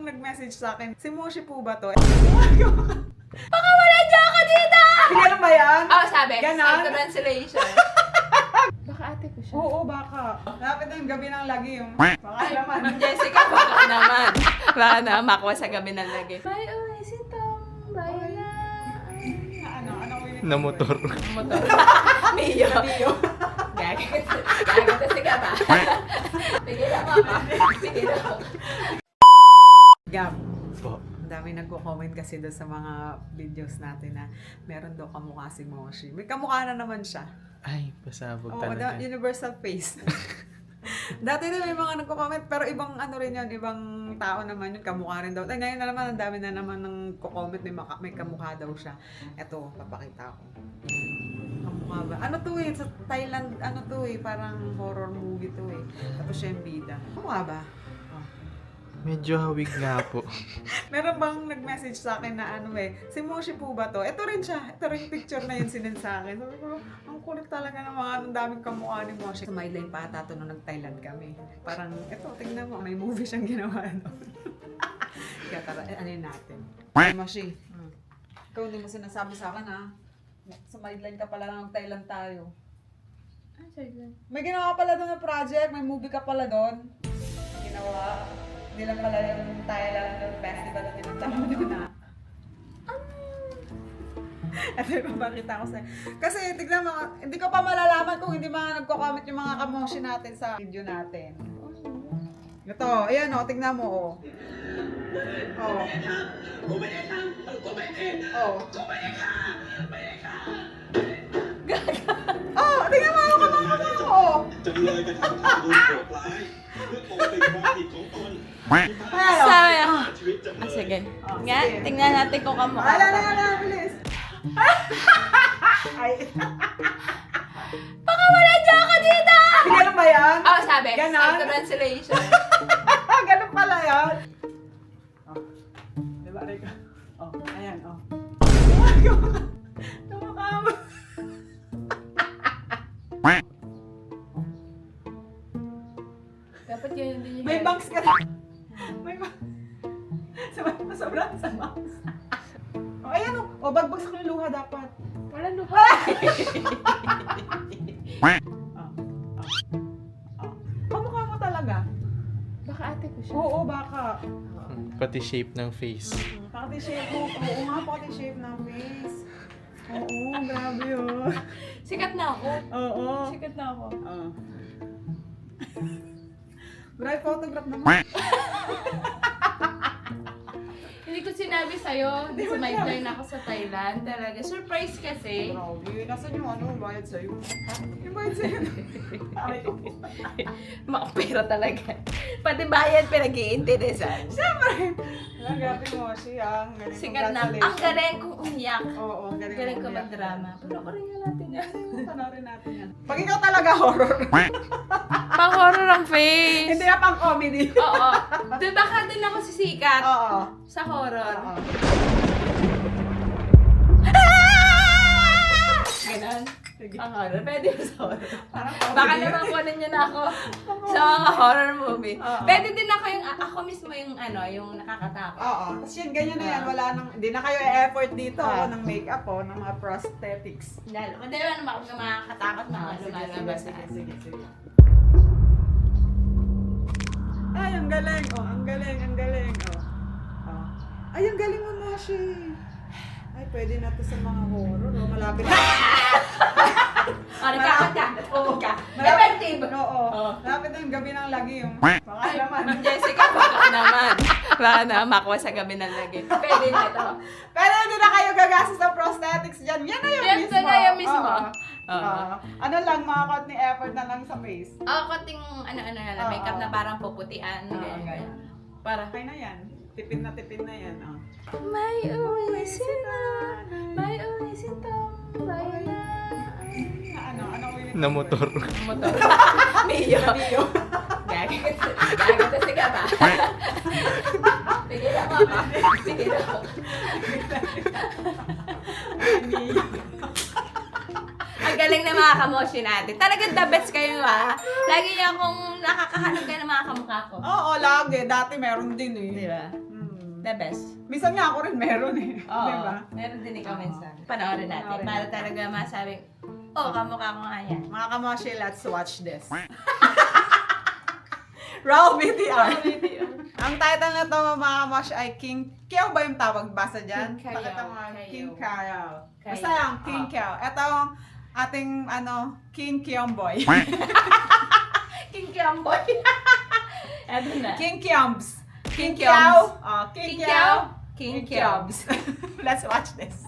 nag-message sa akin, si Moshi po ba to? Baka wala dyan ka dito! Ganun ba yan? Oo, sabi. Ganon? Sa translation. Baka ate ko siya. Oo, baka. Lapit na yung gabi ng lagi yung baka naman. Jessica, baka naman. Baka na makuha sa gabi ng lagi. Bye, uwi si Tom. Bye na. Ano ulit? Na motor. Motor. Mio. Gagawin si ka ba? Pigil ako ako. Pigil ako. Gab. Po. Ang dami nagko-comment kasi doon sa mga videos natin na meron daw kamukha si Moshi. May kamukha na naman siya. Ay, pasabog Oo, talaga. universal face. Dati na may mga nagko-comment, pero ibang ano rin yun, ibang tao naman yun, kamukha rin daw. Ay, ngayon na naman, ang dami na naman ng comment, may kamukha daw siya. Eto, papakita ko. Kamukha ba? Ano to eh, sa Thailand, ano to eh, parang horror movie to eh. Tapos siya yung bida. Kamukha ba? Oh. Medyo hawig nga po. Meron bang nag-message sa akin na ano eh, si Moshi po ba to? Ito rin siya, ito rin yung picture na yun sinend sa akin. Sabi ko, ang kulit talaga ng mga anong daming kamukha ni Moshi. Sa my line pa ata to nung nag-Thailand kami. Parang, ito, tingnan mo, may movie siyang ginawa doon. Kaya tara, ano yun natin. Hey, Moshi, ikaw hindi mo sinasabi sa akin ha. Sa my line ka pala lang Thailand tayo. Ah, sorry. May ginawa ka pala doon na project, may movie ka pala doon. Ginawa. Hindi lang pala yung Thailand festival na tinatama doon na. Ito yung papakita ko sa'yo. Kasi tignan mo, hindi ko pa malalaman kung hindi mga nagko-comment yung mga kamoshi natin sa video natin. Ito, ayan o, tignan mo o. Oh. Oh, tignan mo ako kamukha mo. จำเลยกระทำทารุณโหดร้ายเพื่อปกปิดความผิดของตน Ayan o. Sabi ako. ชีวิตจำเล Ah, ย sige. Oh, Nga, sige. tingnan natin kung kamukha. Ala na, bilis. Ay. Baka wala dyan ka dito! Ganun ba yan? Oo, sabi. Ganon? Sa translation. Ganun pala yan. Oh. Diba, Rika? Oh, ayan, oh. Kamukha mo. Dapat yun din yung May hair. bangs ka. May bangs. Sobrang sa bangs. Oh, ayan, oh. Oh, bagbagsak yung luha dapat. Wala lupa. Kamukha mo talaga. Baka ate ko siya. Oo, baka. Pati shape ng face. Pati shape mo. Oo nga, pati shape ng face. Oo, grabe yun. Sikat na ako. Oo. Sikat na ako. Oo. Grabe photograph naman. Hindi ko sinabi sa'yo. Hindi may plan ako sa Thailand. Talaga. Surprise kasi. Grabe. Nasaan yung ano, bayad sa'yo? Yung bayad sa'yo. Ay, Makapera talaga. Pati bayad pinag-iinteresan. siyempre. Ang grabe mo siya. Ang galing. Sikat na. Ang Congratulations. galing kong umiyak. Oo, ang galing. Galing ko umiyak. mag-drama. Pero ko rin natin yan. Panoorin natin yan. Pag ikaw talaga horror. Pang-horror ang face. Hindi na pang comedy. Oo. Diba ka din ako sisikat Oo. sa horror. Oo. Ganon. Sige. Pang-horror. Pwede mo sa horror. Parang comedy. Baka naman kunin niyo na ako sa mga horror movie. Oo. Pwede din ako yung, ako mismo yung ano, yung nakakatakot. Oo. Tapos yan, ganyan na yan. Wala nang, hindi na kayo effort dito ng makeup o, ng mga prosthetics. Dahil, hindi naman ako makakatakot mga lumalabas. Sige. Ay, ang galing. Oh, ang galing. Oh. Ay, ang galing mo, Moshi. Ay, pwede na to sa mga horror. Oh, malapit na. Oh, nagkakot ka. Oo ka. Malapit. Effective. Oo. Oh. Malapit na yung gabi ng lagi yung pangalaman. Jessica, baka naman. Baka na makuha sa gabi ng lagi. Pwede na to. Pero hindi na kayo gagastos ng prosthetics dyan. Yan na yung Yan mismo. na yung mismo. Oo. Oo. Oo. Ano lang, mga konting effort na lang sa face. Konting ano-ano na lang, makeup na parang puputian. Oo, ganyan. ganyan. Para. Okay na yan. Tipid na yan. Oh. May uwi sila. May uwi si Tom. Bye na. Ano ulit? Na motor. Motor. Mio. Gagawin si ka ba? Pigil ako ba? Pigil ako. Ang galing galing na mga kamoshi natin. Talagang the best kayo ha. Lagi niya akong nakakahanap kayo ng mga kamukha ko. Oo, lagi. Dati meron din eh. Di ba? Hmm. The best. Minsan nga ako rin meron eh. Oo. Di ba? Meron din ikaw minsan. Panoorin natin. Panoorin Para natin. talaga masabi, oh, kamukha ko nga yan. Mga kamoshi, let's watch this. Raw BTR. Ang title na to mga kamoshi ay King... Kiyaw ba yung tawag basa dyan? King Kiyaw. Pakita mo nga, Kiyaw. King Kiyaw. Kiyaw. Basta lang, King Kiyaw. Ito ang ating, King Kiamboy. King Kiamboy. Eto na. King Kiambs. King Kiyaw. Kiambs. King King Kiyaw. King Kiambs. Let's watch this.